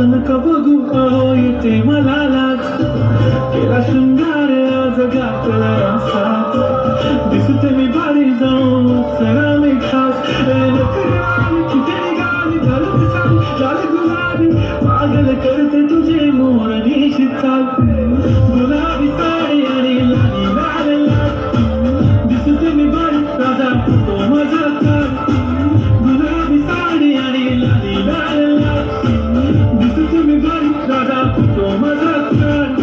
नका बघू अहो येते मला लाज केला शृंगार आज घातला असाच दिसते मी भारी जाऊन सरा मी खास किती निघाली घालून साडी झाली गुलाबी पागल करते तुझे मोरनीशी चाल गुलाबी साडी आणि लाली लाल लाल दिसते मी भारी राजा तो माझा काल गुलाबी साडी आणि लाली लाल लाल दिसते मी भारी राजा तो माझा काल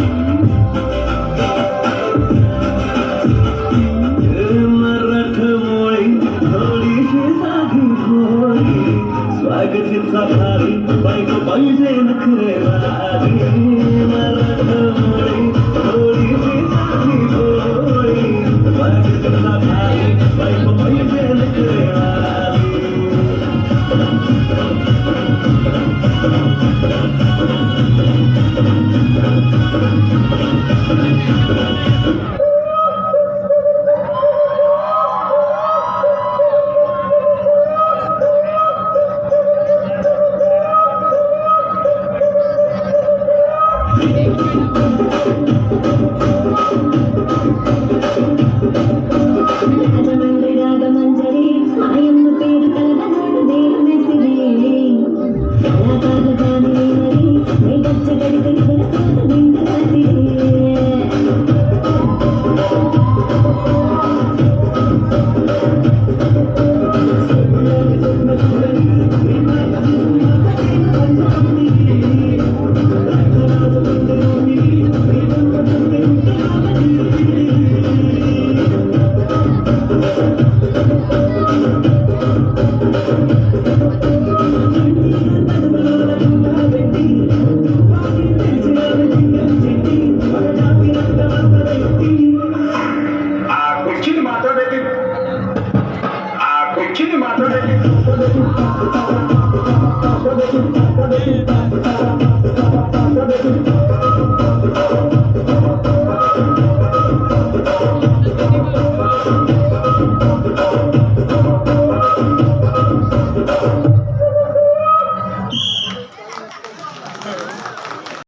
स्वागतीचा भारी बायको पाहिजे नखरेवारी मराठमोळी थोडीशी साधी भोळी स्वागतीचा भारी बायको पाहिजे नखरेवारी Chini mata